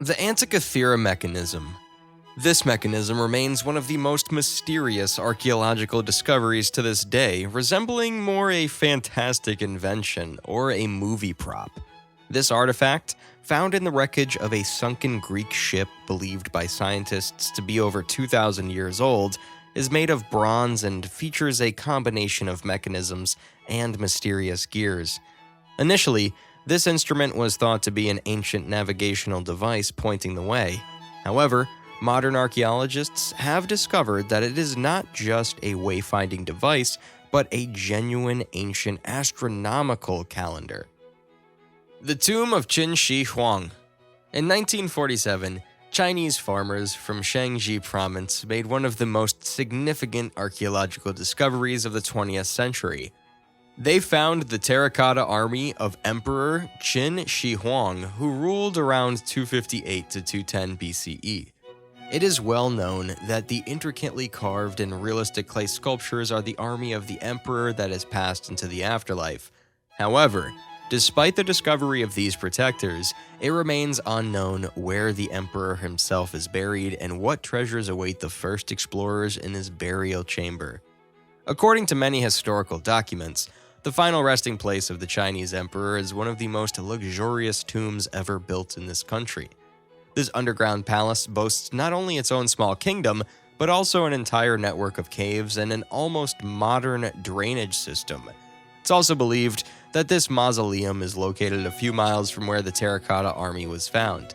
The Antikythera Mechanism. This mechanism remains one of the most mysterious archaeological discoveries to this day, resembling more a fantastic invention or a movie prop. This artifact, found in the wreckage of a sunken Greek ship believed by scientists to be over 2,000 years old, is made of bronze and features a combination of mechanisms and mysterious gears. Initially, this instrument was thought to be an ancient navigational device pointing the way. However, modern archaeologists have discovered that it is not just a wayfinding device, but a genuine ancient astronomical calendar. The Tomb of Huang. In 1947, Chinese farmers from Shaanxi province made one of the most significant archaeological discoveries of the 20th century. They found the terracotta army of Emperor Qin Shi Huang, who ruled around 258 to 210 BCE. It is well known that the intricately carved and realistic clay sculptures are the army of the emperor that has passed into the afterlife. However, despite the discovery of these protectors, it remains unknown where the emperor himself is buried and what treasures await the first explorers in his burial chamber. According to many historical documents, the final resting place of the Chinese emperor is one of the most luxurious tombs ever built in this country. This underground palace boasts not only its own small kingdom, but also an entire network of caves and an almost modern drainage system. It's also believed that this mausoleum is located a few miles from where the terracotta army was found.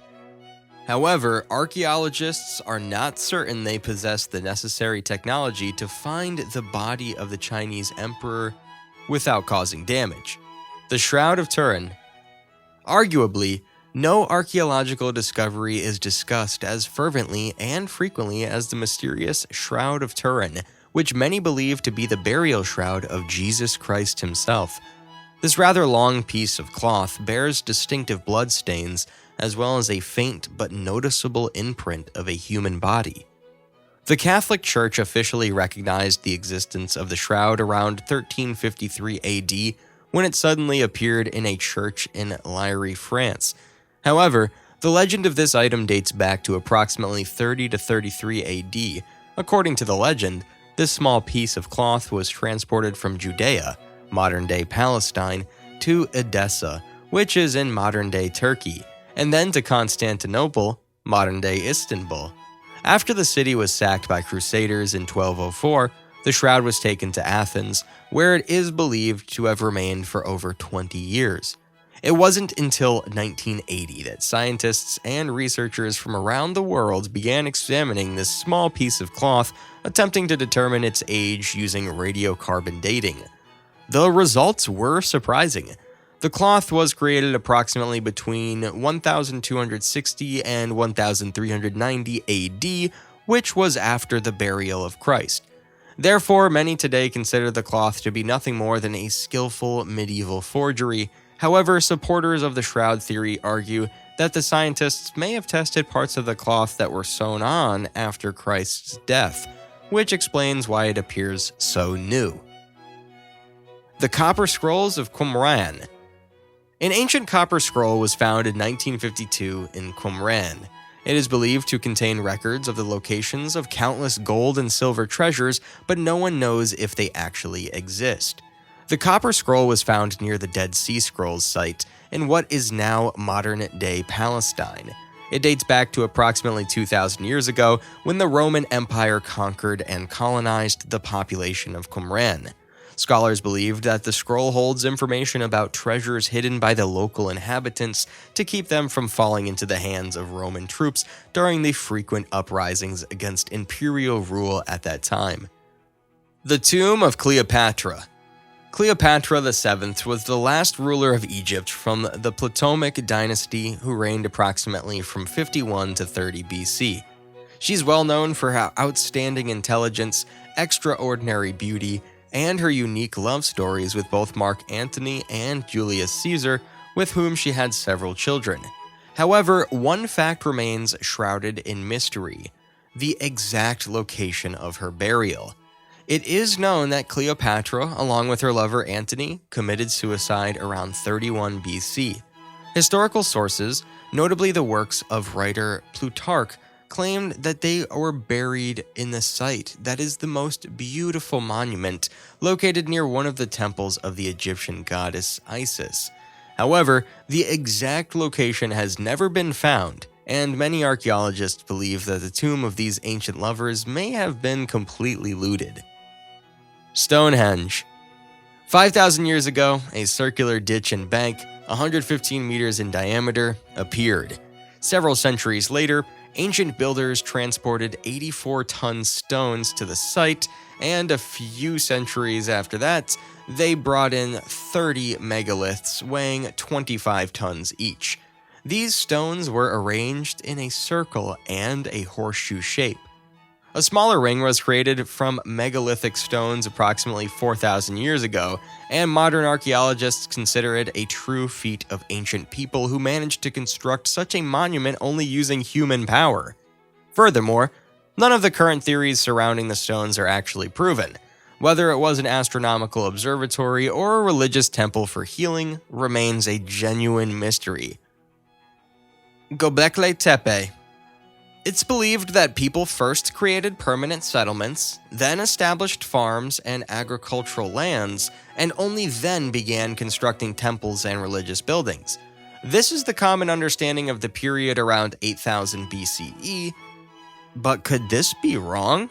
However, archaeologists are not certain they possess the necessary technology to find the body of the Chinese emperor without causing damage. The Shroud of Turin. Arguably, no archaeological discovery is discussed as fervently and frequently as the mysterious Shroud of Turin, which many believe to be the burial shroud of Jesus Christ himself. This rather long piece of cloth bears distinctive bloodstains, as well as a faint but noticeable imprint of a human body. The Catholic Church officially recognized the existence of the shroud around 1353 AD when it suddenly appeared in a church in Liéry, France. However, the legend of this item dates back to approximately 30 to 33 AD. According to the legend, this small piece of cloth was transported from Judea, modern-day Palestine, to Edessa, which is in modern-day Turkey, and then to Constantinople, modern-day Istanbul. After the city was sacked by Crusaders in 1204, the shroud was taken to Athens, where it is believed to have remained for over 20 years. It wasn't until 1980 that scientists and researchers from around the world began examining this small piece of cloth, attempting to determine its age using radiocarbon dating. The results were surprising. The cloth was created approximately between 1260 and 1390 AD, which was after the burial of Christ. Therefore, many today consider the cloth to be nothing more than a skillful medieval forgery. However, supporters of the shroud theory argue that the scientists may have tested parts of the cloth that were sewn on after Christ's death, which explains why it appears so new. The Copper Scrolls of Qumran. An ancient copper scroll was found in 1952 in Qumran. It is believed to contain records of the locations of countless gold and silver treasures, but no one knows if they actually exist. The copper scroll was found near the Dead Sea Scrolls site in what is now modern-day Palestine. It dates back to approximately 2,000 years ago when the Roman Empire conquered and colonized the population of Qumran. Scholars believed that the scroll holds information about treasures hidden by the local inhabitants to keep them from falling into the hands of Roman troops during the frequent uprisings against imperial rule at that time. The Tomb of Cleopatra. Cleopatra VII was the last ruler of Egypt from the Ptolemaic dynasty who reigned approximately from 51 to 30 BC. She's well known for her outstanding intelligence, extraordinary beauty, and her unique love stories with both Mark Antony and Julius Caesar, with whom she had several children. However, one fact remains shrouded in mystery: the exact location of her burial. It is known that Cleopatra, along with her lover Antony, committed suicide around 31 BC. Historical sources, Notably, the works of writer Plutarch claimed that they were buried in the site that is the most beautiful monument located near one of the temples of the Egyptian goddess Isis. However, the exact location has never been found, and many archaeologists believe that the tomb of these ancient lovers may have been completely looted. Stonehenge. 5,000 years ago, a circular ditch and bank, 115 meters in diameter, appeared. Several centuries later, ancient builders transported 84-ton stones to the site, and a few centuries after that, they brought in 30 megaliths weighing 25 tons each. These stones were arranged in a circle and a horseshoe shape. A smaller ring was created from megalithic stones approximately 4,000 years ago, and modern archaeologists consider it a true feat of ancient people who managed to construct such a monument only using human power. Furthermore, none of the current theories surrounding the stones are actually proven. Whether it was an astronomical observatory or a religious temple for healing remains a genuine mystery. Göbekli Tepe. It's believed that people first created permanent settlements, then established farms and agricultural lands, and only then began constructing temples and religious buildings. This is the common understanding of the period around 8000 BCE, but could this be wrong?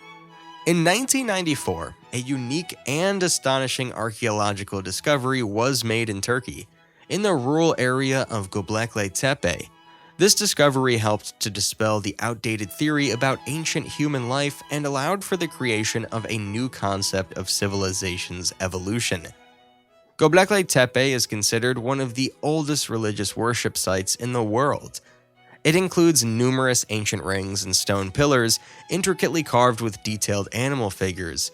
In 1994, a unique and astonishing archaeological discovery was made in Turkey, in the rural area of Göbekli Tepe. This discovery helped to dispel the outdated theory about ancient human life and allowed for the creation of a new concept of civilization's evolution. Göbekli Tepe is considered one of the oldest religious worship sites in the world. It includes numerous ancient rings and stone pillars, intricately carved with detailed animal figures.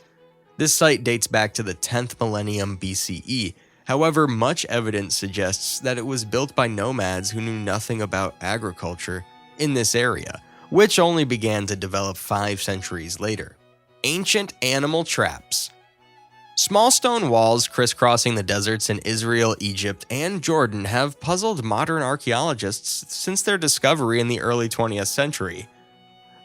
This site dates back to the 10th millennium BCE. However, much evidence suggests that it was built by nomads who knew nothing about agriculture in this area, which only began to develop 5 centuries later. Ancient animal traps. Small stone walls crisscrossing the deserts in Israel, Egypt, and Jordan have puzzled modern archaeologists since their discovery in the early 20th century.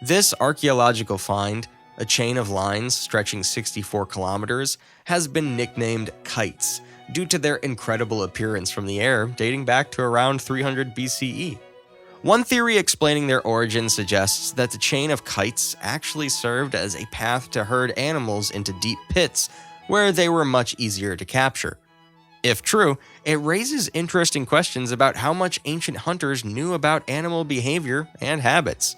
This archaeological find, a chain of lines stretching 64 kilometers, has been nicknamed kites, due to their incredible appearance from the air dating back to around 300 BCE. One theory explaining their origin suggests that the chain of kites actually served as a path to herd animals into deep pits where they were much easier to capture. If true, it raises interesting questions about how much ancient hunters knew about animal behavior and habits.